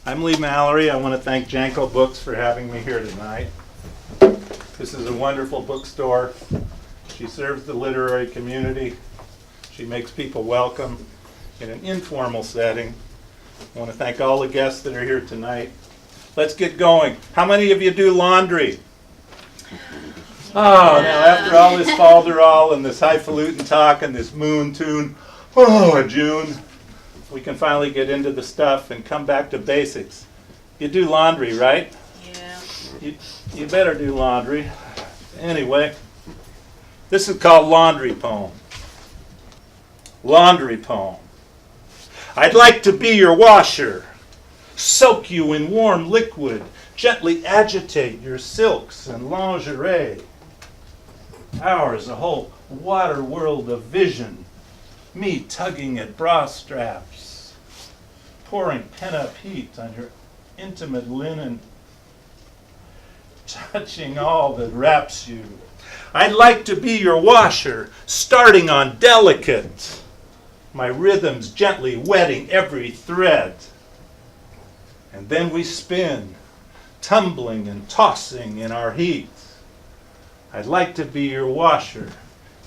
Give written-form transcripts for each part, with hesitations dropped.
I'm Lee Mallory. I want to thank Janco Books for having me here tonight. This is a wonderful bookstore. She serves the literary community. She makes people welcome in an informal setting. I want to thank all the guests that are here tonight. Let's get going. How many of you do laundry? Oh, now after all this falderall and this highfalutin talk and this moon tune, June, we can finally get into the stuff and come back to basics. You do laundry, right? Yeah. You better do laundry. Anyway, this is called Laundry Poem. Laundry Poem. I'd like to be your washer, soak you in warm liquid, gently agitate your silks and lingerie. Ours a whole water world of vision, me tugging at bra straps, pouring pent-up heat on your intimate linen, touching all that wraps you. I'd like to be your washer, starting on delicate, my rhythms gently wetting every thread. And then we spin, tumbling and tossing in our heat. I'd like to be your washer,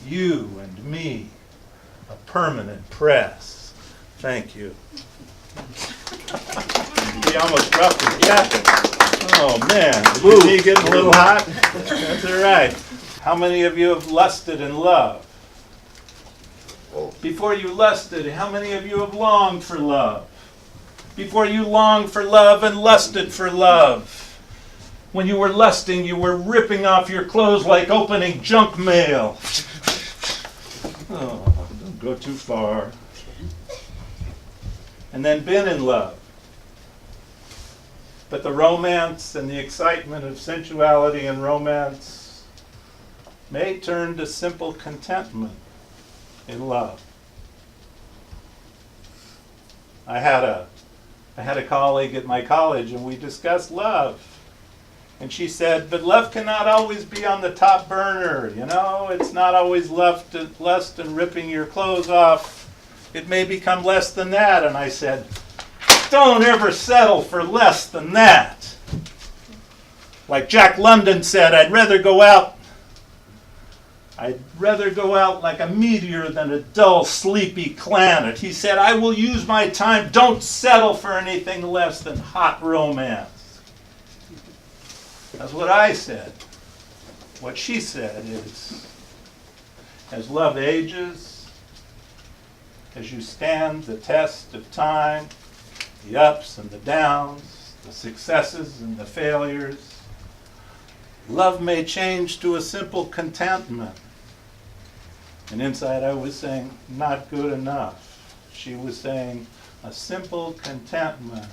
you and me, a permanent press. Thank you. He almost dropped his jacket. Oh man, is he getting a little hot? That's all right. How many of you have lusted in love? Before you lusted, how many of you have longed for love? Before you longed for love and lusted for love. When you were lusting, you were ripping off your clothes like opening junk mail. Oh, don't go too far. And then been in love. But the romance and the excitement of sensuality and romance may turn to simple contentment in love. I had a colleague at my college and we discussed love. And she said, but love cannot always be on the top burner, you know? It's not always lust and ripping your clothes off. It may become less than that. And I said, don't ever settle for less than that. Like Jack London said, I'd rather go out like a meteor than a dull, sleepy planet. He said, I will use my time. Don't settle for anything less than hot romance. That's what I said. What she said is, as love ages, as you stand the test of time, the ups and the downs, the successes and the failures, love may change to a simple contentment. And inside I was saying, not good enough. She was saying, a simple contentment,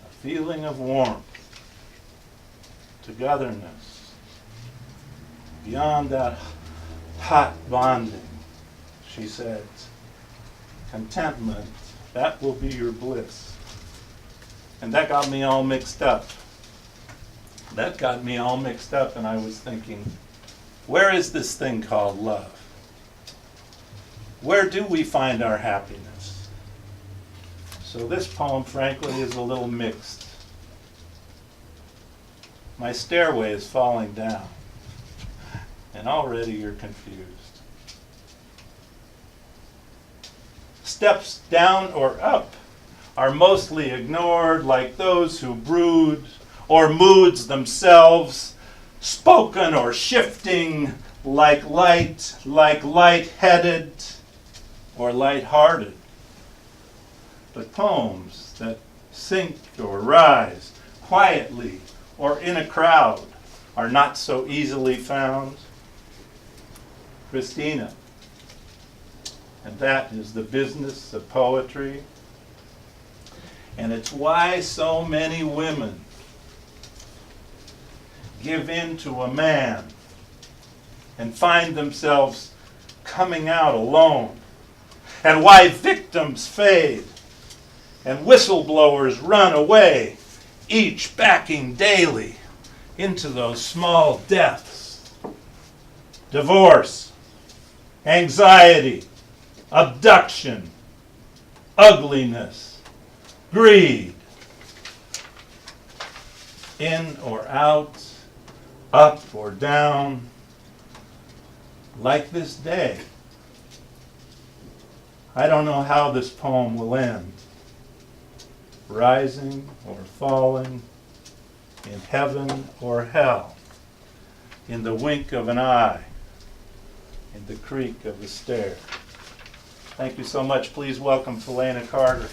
a feeling of warmth, togetherness, beyond that hot bonding. She said, contentment, that will be your bliss. And that got me all mixed up. And I was thinking, where is this thing called love? Where do we find our happiness? So this poem, frankly, is a little mixed. My stairway is falling down, and already you're confused. Steps down or up are mostly ignored, like those who brood, or moods themselves, spoken or shifting, like light-headed, or light-hearted. But poems that sink or rise quietly or in a crowd are not so easily found. Christina. And that is the business of poetry. And it's why so many women give in to a man and find themselves coming out alone. And why victims fade and whistleblowers run away, each backing daily into those small deaths. Divorce, anxiety, abduction, ugliness, greed. In or out, up or down, like this day. I don't know how this poem will end. Rising or falling, in heaven or hell, in the wink of an eye, in the creak of a stair. Thank you so much. Please welcome Philena Carter.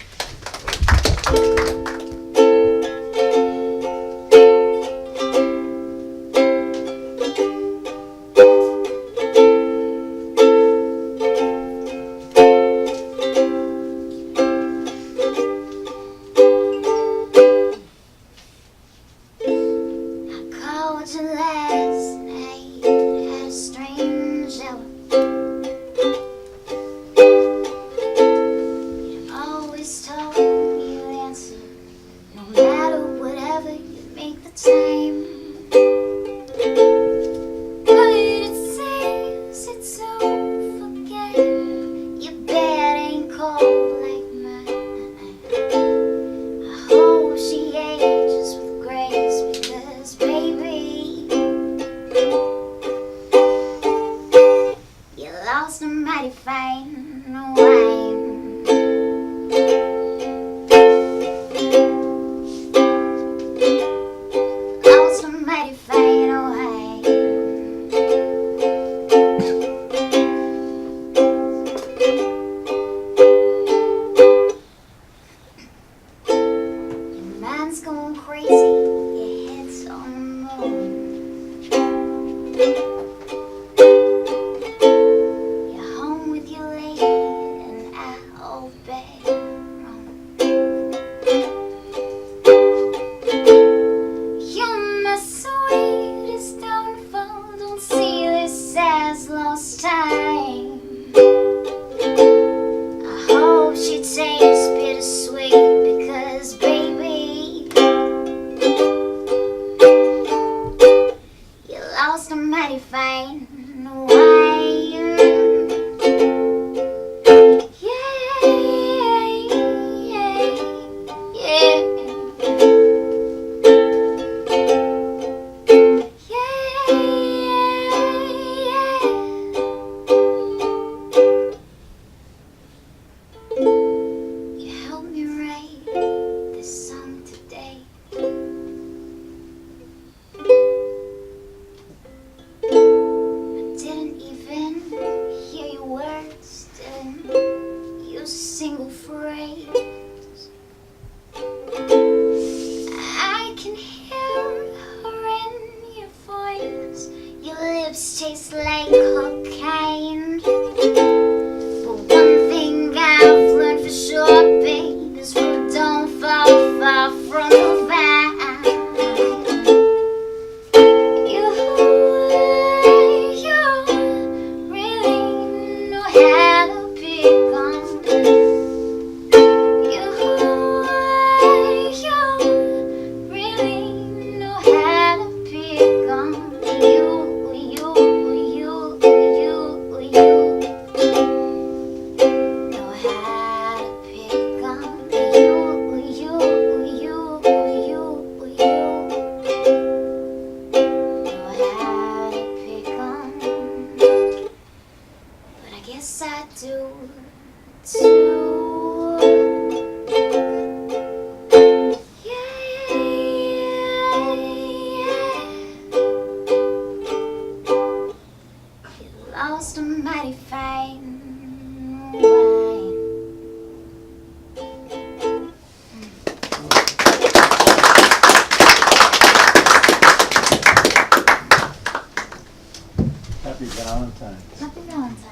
Happy Valentine. Happy Valentine.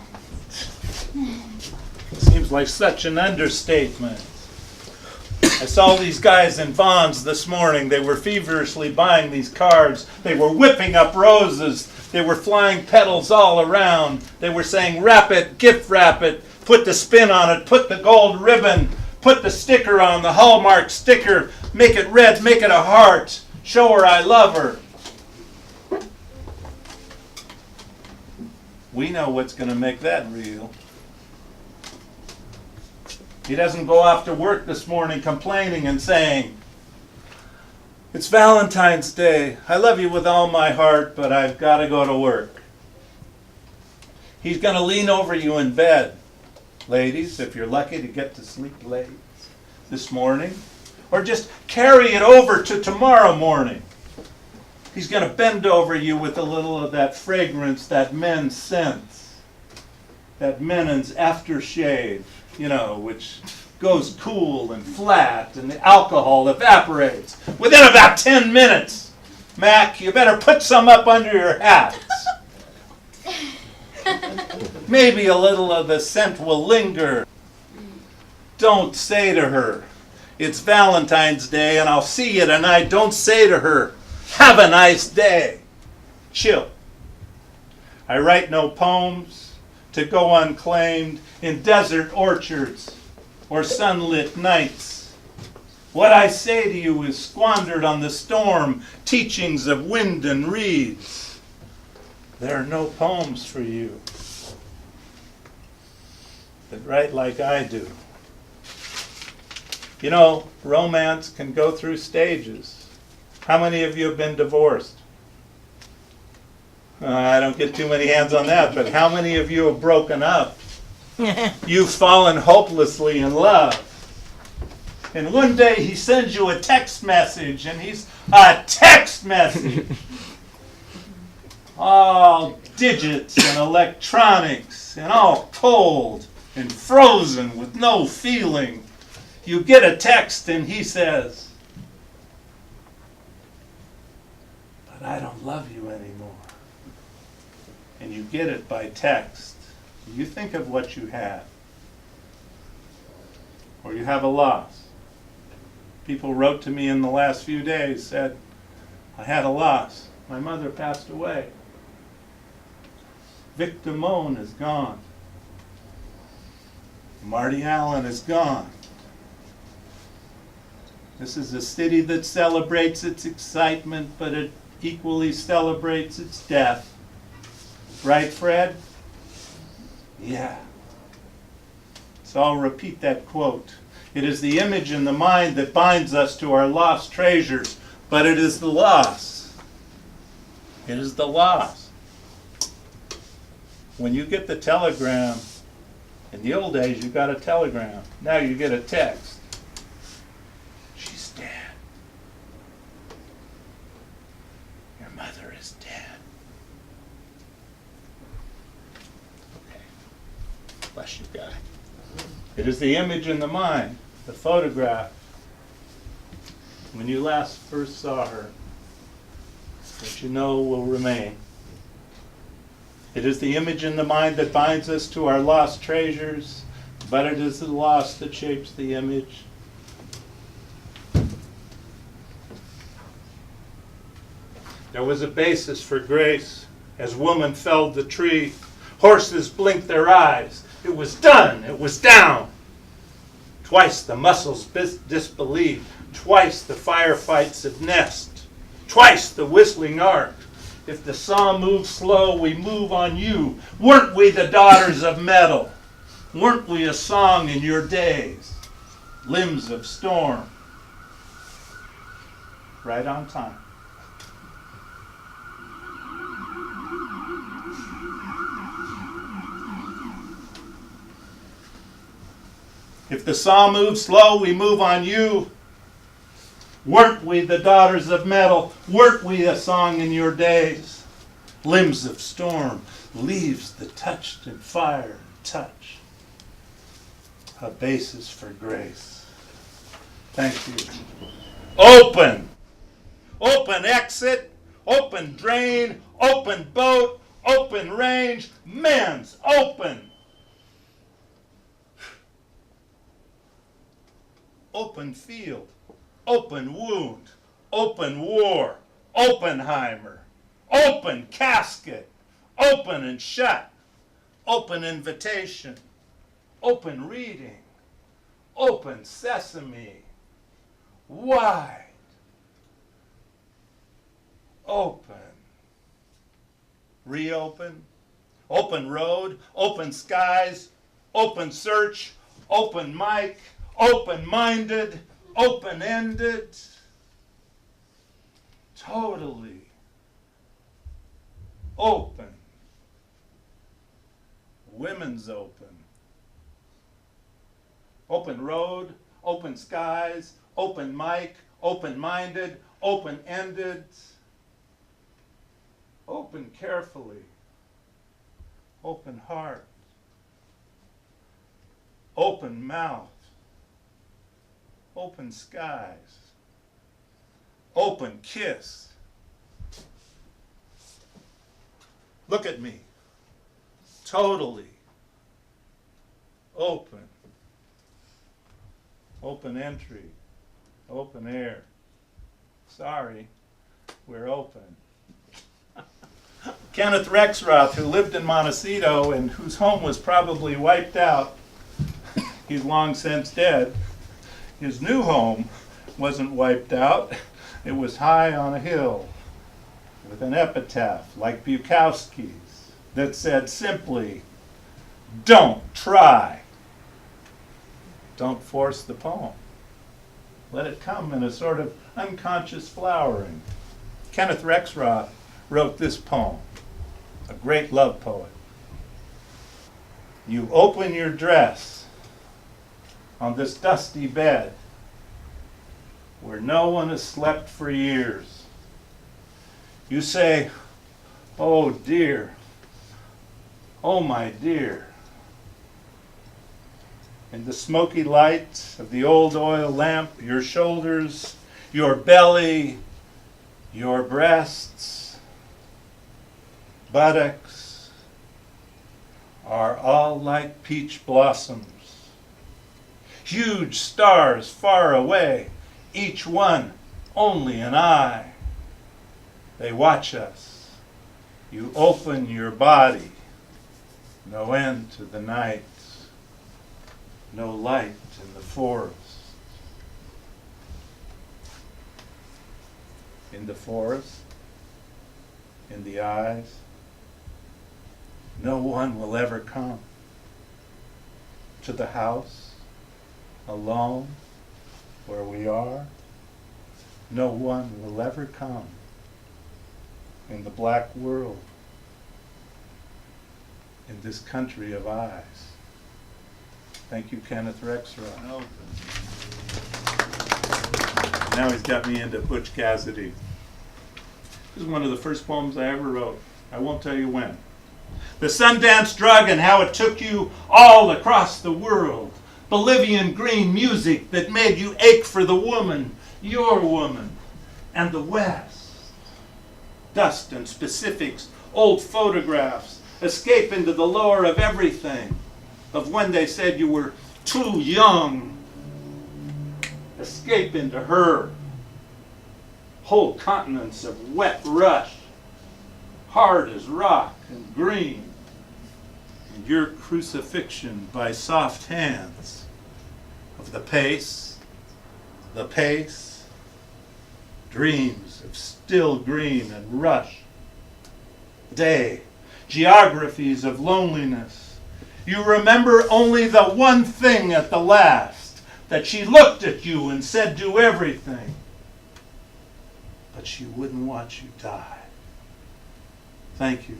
Seems like such an understatement. I saw these guys in Vons this morning. They were feverishly buying these cards. They were whipping up roses. They were flying petals all around. They were saying, wrap it, gift wrap it, put the spin on it, put the gold ribbon, put the sticker on, the Hallmark sticker, make it red, make it a heart, show her I love her. We know what's going to make that real. He doesn't go off to work this morning complaining and saying, "It's Valentine's Day. I love you with all my heart, but I've got to go to work." He's going to lean over you in bed, ladies, if you're lucky to get to sleep late this morning, or just carry it over to tomorrow morning. He's going to bend over you with a little of that fragrance, that men's scent, that men's aftershave, which goes cool and flat, and the alcohol evaporates within about 10 minutes. Mac, you better put some up under your hats. Maybe a little of the scent will linger. Don't say to her, "It's Valentine's Day and I'll see you tonight." Don't say to her, "Have a nice day." Chill. I write no poems to go unclaimed in desert orchards or sunlit nights. What I say to you is squandered on the storm teachings of wind and reeds. There are no poems for you that write like I do. Romance can go through stages. How many of you have been divorced? I don't get too many hands on that, but how many of you have broken up? You've fallen hopelessly in love. And one day he sends you a text message, and he's a text message. All digits and electronics, and all cold and frozen with no feeling. You get a text and he says, "But I don't love you anymore." And you get it by text. You think of what you have. Or you have a loss. People wrote to me in the last few days, said, "I had a loss. My mother passed away. Vic Damone is gone. Marty Allen is gone." This is a city that celebrates its excitement, but it equally celebrates its death. Right, Fred? Yeah. So I'll repeat that quote. It is the image in the mind that binds us to our lost treasures, but it is the loss. It is the loss. When you get the telegram, in the old days you got a telegram. Now you get a text. "She's dead. Your mother is dead." Okay. Bless you, guy. It is the image in the mind, the photograph, when you first saw her, that you know will remain. It is the image in the mind that binds us to our lost treasures, but it is the loss that shapes the image. There was a basis for grace as woman felled the tree. Horses blinked their eyes. It was done. It was down. Twice the muscles disbelieved. Twice the firefights of nest. Twice the whistling arc. If the saw moves slow, we move on you. Weren't we the daughters of metal? Weren't we a song in your days? Limbs of storm. Right on time. If the saw moves slow, we move on you. Weren't we the daughters of metal? Weren't we a song in your days? Limbs of storm, leaves that touched in fire and touch. A basis for grace. Thank you. Open! Open exit, open drain, open boat, open range, men's open! Open field, open wound, open war, Oppenheimer, open casket, open and shut, open invitation, open reading, open sesame, wide, open, reopen, open road, open skies, open search, open mic, open-minded, open-ended. Totally open. Women's open. Open road, open skies, open mic, open-minded, open-ended. Open carefully. Open heart. Open mouth. Open skies. Open kiss. Look at me. Totally open. Open entry. Open air. Sorry, we're open. Kenneth Rexroth, who lived in Montecito and whose home was probably wiped out, he's long since dead. His new home wasn't wiped out. It was high on a hill with an epitaph like Bukowski's that said simply, "Don't try." Don't force the poem. Let it come in a sort of unconscious flowering. Kenneth Rexroth wrote this poem, a great love poet. You open your dress on this dusty bed where no one has slept for years. You say, "Oh dear, oh my dear." In the smoky light of the old oil lamp, your shoulders, your belly, your breasts, buttocks are all like peach blossoms. Huge stars far away, each one only an eye. They watch us. You open your body. No end to the night. No light in the forest. In the forest, in the eyes, no one will ever come. To the house, alone, where we are, no one will ever come. In the black world, in this country of eyes. Thank you, Kenneth Rexroth. Now he's got me into Butch Cassidy. This is one of the first poems I ever wrote. I won't tell you when. The Sundance Drug and how it took you all across the world. Bolivian green music that made you ache for the woman, your woman, and the West. Dust and specifics, old photographs, escape into the lore of everything. Of when they said you were too young. Escape into her. Whole continents of wet rush, hard as rock and green. And your crucifixion by soft hands of the pace, dreams of still green and rush. Day, geographies of loneliness. You remember only the one thing at the last, that she looked at you and said do everything, but she wouldn't watch you die. Thank you.